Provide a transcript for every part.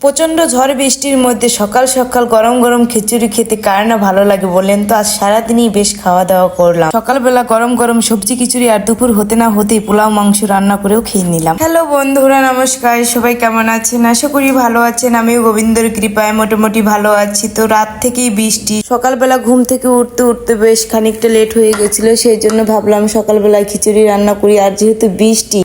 প্রচন্ড ঝড় বৃষ্টির মধ্যে সকাল সকাল গরম গরম খিচুড়ি খেতে কার না ভালো লাগে বলেন তো। আজ সারাদিনই বেশ খাওয়া দাওয়া করলাম। সকালবেলা গরম গরম সবজি খিচুড়ি আর দুপুর হতে না হতেই পোলাও মাংস রান্না করেও খেয়ে নিলাম। হ্যালো বন্ধুরা, নমস্কার। সবাই কেমন আছেন? আশা করি ভালো আছেন। আমিও গোবিন্দর কৃপায় মোটামুটি ভালো আছি। তো রাত থেকেই বৃষ্টি, সকালবেলা ঘুম থেকে উঠতে উঠতে বেশ খানিকটা লেট হয়ে গেছিল, সেই জন্য ভাবলাম সকালবেলায় খিচুড়ি রান্না করি। আর যেহেতু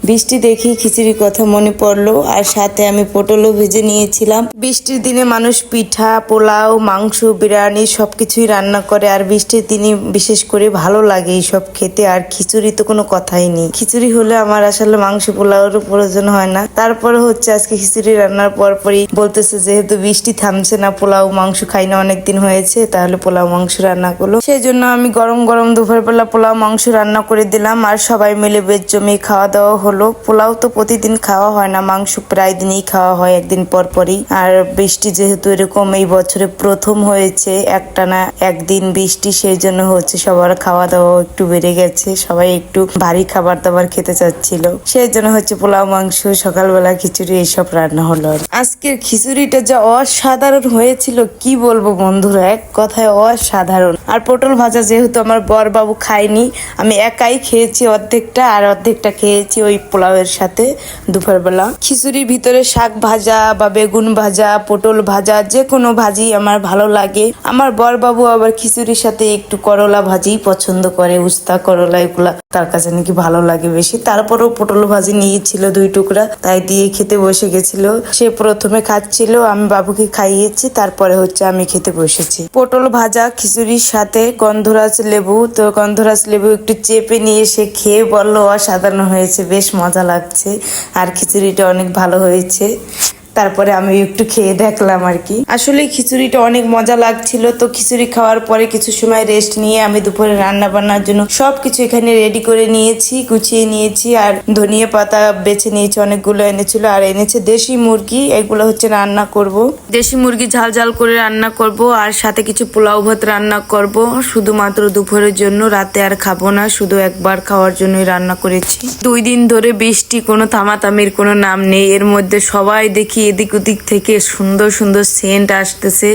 বৃষ্টি দেখেই খিচুড়ির কথা মনে পড়লো। আর সাথে আমি পটলও ভেজে নিয়েছি। বৃষ্টির দিনে মানুষ পিঠা, পোলাও, মাংস, বিরিয়ানি সবকিছুই রান্না করে। আর বৃষ্টির দিনে বিশেষ করে ভালো লাগে এইসব খেতে। আর খিচুড়ি তো কোনো কথাই নেই। খিচুড়ি হলে আমার আসলে মাংস পোলাওর প্রয়োজন হয় না। তারপরে হচ্ছে আজকে খিচুড়ি রান্নার পরপরই বলতেছে যেহেতু বৃষ্টি থামছে না, পোলাও মাংস খাই না অনেকদিন হয়েছে, তাহলে পোলাও মাংস রান্না করলো। সেই জন্য আমি গরম গরম দুপুরবেলা পোলাও মাংস রান্না করে দিলাম। আর সবাই মিলে বেশ জমিয়ে খাওয়া দাওয়া হলো। পোলাও তো প্রতিদিন খাওয়া হয় না, মাংস প্রায় দিনই খাওয়া হয় একদিন পর পরই। আর বৃষ্টি যেহেতু এরকম এই বছরে প্রথম হয়েছে একটানা একদিন বৃষ্টি, সেই জন্য হচ্ছে সবার খাওয়া দাওয়া একটু বেড়ে গেছে। সবাই একটু ভারী খাবার দাবার খেতে চাচ্ছিল, সেই জন্য হচ্ছে পোলাও মাংস, সকালবেলা খিচুড়ি এইসব রান্না হলো। আজকের খিচুড়িটা যা অসাধারণ হয়েছিল কি বলবো বন্ধুরা, এক কথায় অসাধারণ। আর পটল ভাজা যেহেতু আমার বর বাবু খায়নি, আমি একাই খেয়েছি অর্ধেকটা, আর অর্ধেকটা খেয়েছি ওই পোলাওয়ের সাথে দুপুরবেলা। খিচুড়ির ভিতরে শাক ভাজা বা বেগুন ভাজা, পটল ভাজা, যে কোনো ভাজি আমার ভালো লাগে। আমার বর বাবু আবার খিচুড়ির সাথে একটু করলা ভাজি পছন্দ করে, উস্তা করলা, এগুলা তার কাছে নাকি ভালো লাগে বেশি। তারপরেও পটল ভাজি নিয়েছিল 2 টুকরা, তাই দিয়ে খেতে বসে গেছিল। সে প্রথমে খাচ্ছিল, আমি বাবুকে খাইয়েছি, তারপরে হচ্ছে আমি খেতে বসেছি। পটল ভাজা খিচুড়ির সাথে গন্ধরাজ লেবু, তো গন্ধরাজ লেবু একটু চেপে নিয়ে সে খেয়ে বললো অসাধারণ হয়েছে, বেশ মজা লাগছে, আর খিচুড়িটা অনেক ভালো হয়েছে। তারপরে আমি একটু খেয়ে দেখলাম আর কি। আসলে খিচুড়িটা অনেক মজা লাগছিল। তো খিচুড়ি খাওয়ার পরে কিছু সময় রেস্ট নিয়ে আমি দুপুরে রান্না বান্নার জন্য সবকিছু এখানে রেডি করে নিয়েছি, গুছিয়ে নিয়েছি। আর ধনিয়া পাতা বেছে নিয়েছি, অনেকগুলো এনেছিল। আর এনেছে দেশি মুরগি, এগুলো হচ্ছে রান্না করব। দেশি মুরগি ঝাল ঝাল করে রান্না করব। আর সাথে কিছু পোলাও ভাত রান্না করব, শুধুমাত্র দুপুরের জন্য, রাতে আর খাবো না, শুধু একবার খাওয়ার জন্যই রান্না করেছি। 2 দিন ধরে বৃষ্টি, কোনো থামাথামির কোনো নাম নেই। এর মধ্যে সবাই দেখি এদিক ওদিক থেকে সুন্দর সুন্দর সেন্ট আসতেছে।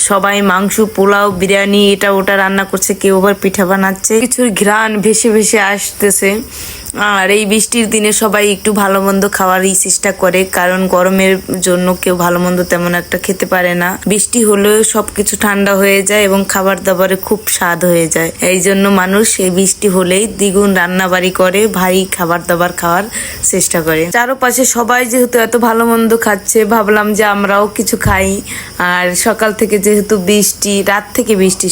সবাই মাংস, পোলাও, বিরিয়ানি, এটা ওটা রান্না করছে, কেউ আবার পিঠা বানাচ্ছে, কিছুর ঘ্রাণ ভেসে ভেসে আসতেছে। আর এই বৃষ্টির দিনে সবাই একটু ভালো মন্দ খাওয়ারই চেষ্টা করে, কারণ গরমের জন্য কেউ ভালো মন্দ তেমন একটা খেতে পারে না। বৃষ্টি হলেও সবকিছু ঠান্ডা হয়ে যায় এবং খাবার দাবারে খুব স্বাদ হয়ে যায়। এই জন্য মানুষ এই বৃষ্টি হলেই দ্বিগুণ রান্নাবাড়ি করে, ভারী খাবার দাবার খাওয়ার চেষ্টা করে। চারপাশে সবাই যেহেতু এত ভালো মন্দ খাচ্ছে, ভাবলাম যে আমরাও কিছু খাই। আর সকাল থেকে যেহেতু বৃষ্টি, রাত থেকে বৃষ্টি,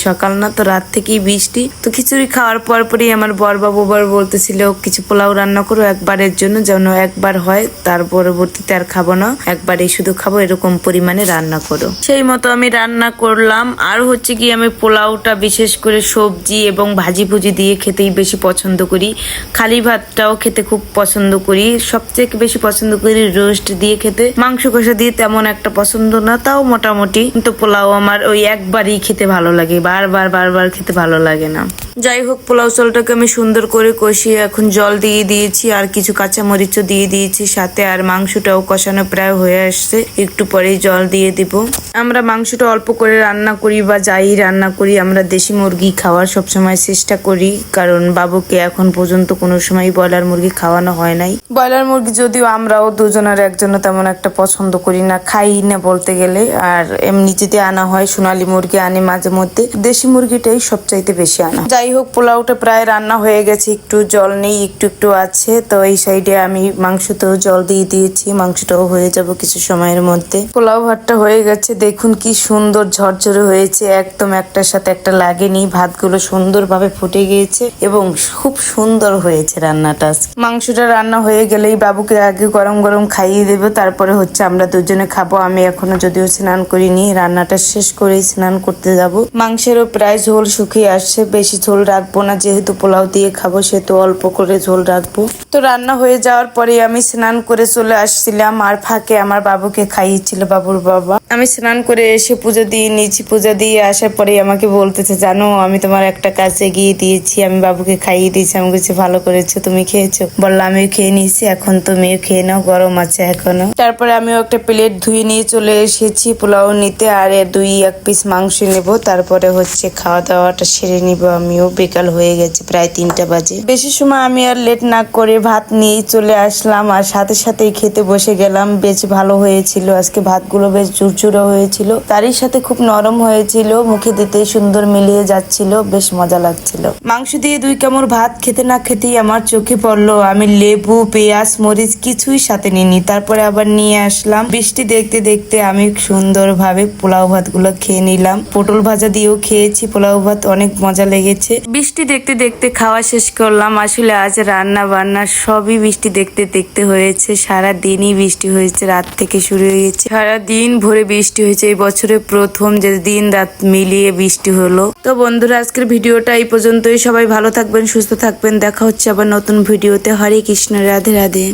সকাল না তো রাত থেকেই বৃষ্টি। তো খিচুড়ি খাওয়ার পরই আমার বর বাবু বলতেছিল কিছু পোলাও রান্না করো একবারের জন্য, যেন একবার হয়, তার পরবর্তীতে আর খাবো না, একবারেই শুধু খাবো, এরকম পরিমাণে রান্না করো। সেই মতো আমি রান্না করলাম। আর হচ্ছে কি, আমি পোলাওটা বিশেষ করে সবজি এবং ভাজি ভুজি দিয়ে খেতেই বেশি পছন্দ করি। খালি ভাতটাও খেতে খুব পছন্দ করি। সবচেয়ে বেশি পছন্দ করি রোস্ট দিয়ে খেতে। মাংস কষা দিয়ে তেমন একটা পছন্দ না, তাও মোটামুটি। কিন্তু পোলাও আমার ওই একবারই খেতে ভালো লাগে, বারবার খেতে ভালো লাগে না। যাই হোক, পোলাও চালটাকে আমি সুন্দর করে কষিয়ে এখন জল দিয়ে দিয়েছি, আর কিছু কাঁচামরিচও দিয়ে দিয়েছি সাথে। আর মাংসটাও কষানো প্রায় হয়ে আসছে, একটু পরেই জল দিয়ে দিব। আমরা মাংসটা অল্প করে রান্না করি, বা যাই রান্না করি, আমরা দেশি মুরগি খাওয়ার সবসময় চেষ্টা করি, কারণ বাবুকে এখন পর্যন্ত কোনো সময় ব্রয়লার মুরগি খাওয়ানো হয় নাই। ব্রয়লার মুরগি যদিও আমরাও দুজনের একজনও তেমন একটা পছন্দ করি না, খাই না বলতে গেলে। আর এমনি যদি আনা হয়, সোনালী মুরগি আনে মাঝে মধ্যে, দেশি মুরগিটাই সবচাইতে বেশি আনা। যাই হোক, পোলাওটা প্রায় রান্না হয়ে গেছে, একটু জল নেই, একটু আছে। তো এই সাইডে আমি মাংসতেও জল দিয়ে দিয়েছি, মাংসটাও হয়ে যাবে কিছু সময়ের মধ্যে। পোলাও ভাতটা হয়ে গেছে, দেখুন কি সুন্দর ঝরঝরে হয়েছে, একদম একটার সাথে একটা লাগেনি। ভাতগুলো সুন্দরভাবে ফুটে গিয়েছে এবং খুব সুন্দর হয়েছে রান্নাটা। মাংসটা রান্না হয়ে গেলেই বাবুকে আগে গরম গরম খাইয়ে দেবো, তারপরে হচ্ছে আমরা দুজনে খাবো। আমি এখনো যদিও স্নান করিনি, রান্নাটা শেষ করেই স্নান করতে যাব। মাংসেরও প্রায় ঝোল শুকিয়ে আসছে, বেশি ঝোল রাখবো না, যেহেতু পোলাও দিয়ে খাবো সেহেতু অল্প করে ঝোল রাখবো। তো রান্না হয়ে যাওয়ার পরে আমি স্নান করে চলে আসছিলাম, আর ফাঁকে আমার বাবুকে খাইয়েছিল বাবুর বাবা। আমি স্নান করে এসে পুজো দিয়ে নিয়েছি, পুজো দিয়ে আসার পরে আমাকে বলতেছে, জানো আমি তোমার একটা কাজে গিয়ে দিয়েছি, আমি বাবুকে খাইয়ে দিয়েছি। আমি বলছি ভালো করেছো, তুমি খেয়েছো? বললাম আমিও খেয়ে নিয়েছি, এখন তুমিও খেয়ে নাও, গরম আছে এখনো। তারপরে আমিও একটা প্লেট ধুয়ে নিয়ে চলে এসেছি পোলাও নিতে, আর 2-1 পিস মাংস নেব। তারপরে হচ্ছে খাওয়া দাওয়াটা সেরে নিব। আমিও বিকাল হয়ে গেছে, প্রায় 3টা বাজে। বেশি সময় আমি আর লেট না করে ভাত নিয়েই চলে আসলাম, আর সাথে সাথেই খেতে বসে গেলাম। বেশ ভালো হয়েছিল আজকে, ভাতগুলো বেশ ঝুরঝুরে হয়েছিল, তারই সাথে খুব নরম হয়েছিল, মুখে দিতেই সুন্দর মিলিয়ে যাচ্ছিল, বেশ মজা লাগছিল। মাংস দিয়ে 2 কামড় ভাত খেতে না খেতেই আমার চোখে পড়লো আমি লেবু, পেঁয়াজ, মরিচ কিছুই সাথে নিইনি। তারপরে আবার নিয়ে আসলাম। বৃষ্টি দেখতে দেখতে আমি সুন্দরভাবে পোলাও ভাতগুলো খেয়ে নিলাম। পটল ভাজা দিয়েও খেয়েছি পোলাও ভাত, অনেক মজা লেগেছে। বৃষ্টি দেখতে দেখতে খাওয়া শেষ করলাম। আসলে আজ রান্না বান্না সবই বৃষ্টি দেখতে দেখতে হয়েছে, সারা দিনই বৃষ্টি হয়েছে, রাত থেকে শুরু হয়েছে, সারা দিন ভরে বৃষ্টি হয়েছে। এই বছরে প্রথম যে দিন রাত মিলিয়ে বৃষ্টি হলো। তো বন্ধুরা আজকের ভিডিওটা এই পর্যন্তই। সবাই ভালো থাকবেন, সুস্থ থাকবেন, দেখা হচ্ছে আবার নতুন ভিডিওতে। হরে কৃষ্ণ, রাধে রাধে।